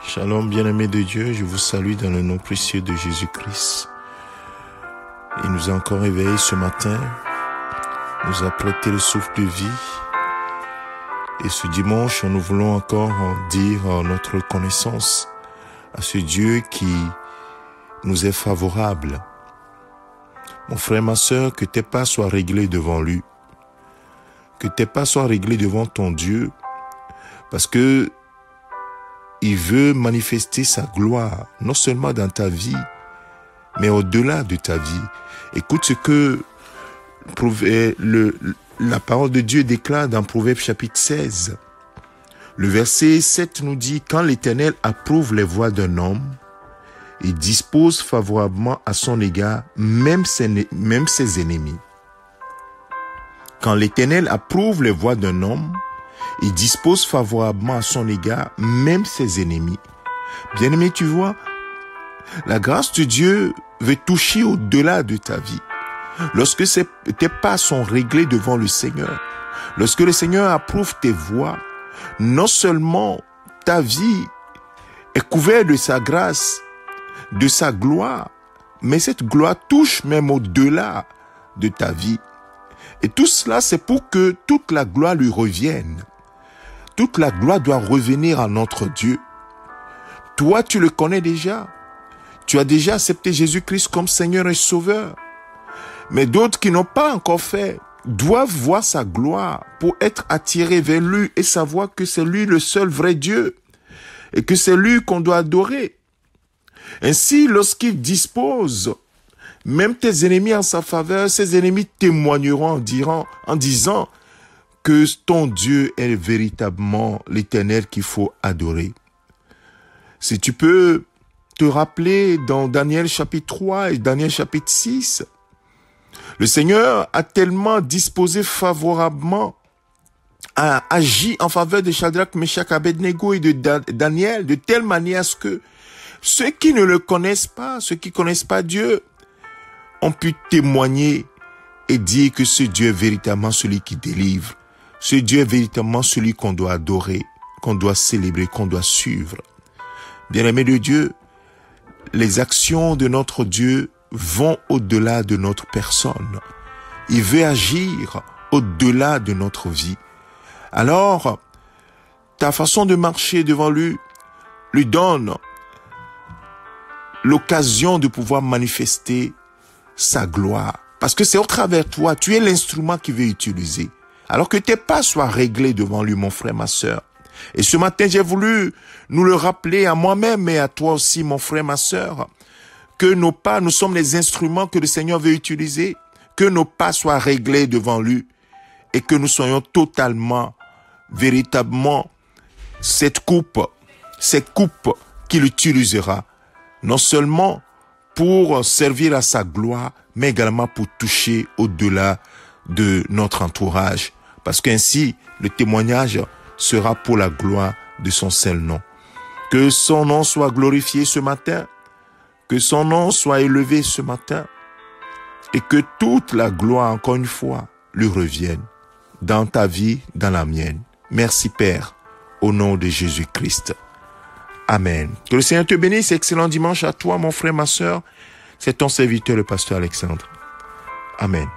Shalom, bien-aimés de Dieu, je vous salue dans le nom précieux de Jésus-Christ. Il nous a encore réveillés ce matin, nous a prêté le souffle de vie. Et ce dimanche, nous voulons encore dire notre reconnaissance à ce Dieu qui nous est favorable. Mon frère, ma sœur, que tes pas soient réglés devant lui. Que tes pas soient réglés devant ton Dieu, parce que il veut manifester sa gloire, non seulement dans ta vie, mais au-delà de ta vie. Écoute ce que la parole de Dieu déclare dans Proverbe chapitre 16. Le verset 7 nous dit « Quand l'Éternel approuve les voies d'un homme, il dispose favorablement à son égard même ses ennemis. » Quand l'Éternel approuve les voies d'un homme, il dispose favorablement à son égard même ses ennemis. Bien-aimé, tu vois, la grâce de Dieu veut toucher au-delà de ta vie. Lorsque tes pas sont réglés devant le Seigneur, lorsque le Seigneur approuve tes voies, non seulement ta vie est couverte de sa grâce, de sa gloire, mais cette gloire touche même au-delà de ta vie. Et tout cela, c'est pour que toute la gloire lui revienne. Toute la gloire doit revenir à notre Dieu. Toi, tu le connais déjà. Tu as déjà accepté Jésus-Christ comme Seigneur et Sauveur. Mais d'autres qui n'ont pas encore fait doivent voir sa gloire pour être attirés vers lui et savoir que c'est lui le seul vrai Dieu et que c'est lui qu'on doit adorer. Ainsi, lorsqu'il dispose même tes ennemis en sa faveur, ces ennemis témoigneront en disant que ton Dieu est véritablement l'Éternel qu'il faut adorer. Si tu peux te rappeler dans Daniel chapitre 3 et Daniel chapitre 6, le Seigneur a tellement disposé favorablement, a agi en faveur de Shadrach, Meshach, Abednego et de Daniel de telle manière à ce que ceux qui ne le connaissent pas, ceux qui connaissent pas Dieu, ont pu témoigner et dire que ce Dieu est véritablement celui qui délivre. Ce Dieu est véritablement celui qu'on doit adorer, qu'on doit célébrer, qu'on doit suivre. Bien-aimés de Dieu, les actions de notre Dieu vont au-delà de notre personne. Il veut agir au-delà de notre vie. Alors, ta façon de marcher devant lui donne l'occasion de pouvoir manifester sa gloire. Parce que c'est au travers de toi, tu es l'instrument qu'il veut utiliser. Alors que tes pas soient réglés devant lui, mon frère, ma sœur. Et ce matin, j'ai voulu nous le rappeler à moi-même et à toi aussi, mon frère, ma sœur, que nos pas, nous sommes les instruments que le Seigneur veut utiliser, que nos pas soient réglés devant lui et que nous soyons totalement, véritablement, cette coupe qu'il utilisera, non seulement pour servir à sa gloire, mais également pour toucher au-delà de notre entourage. Parce qu'ainsi, le témoignage sera pour la gloire de son seul nom. Que son nom soit glorifié ce matin, que son nom soit élevé ce matin, et que toute la gloire, encore une fois, lui revienne dans ta vie, dans la mienne. Merci Père, au nom de Jésus-Christ. Amen. Que le Seigneur te bénisse. Excellent dimanche à toi, mon frère, ma sœur. C'est ton serviteur, le pasteur Alexandre. Amen.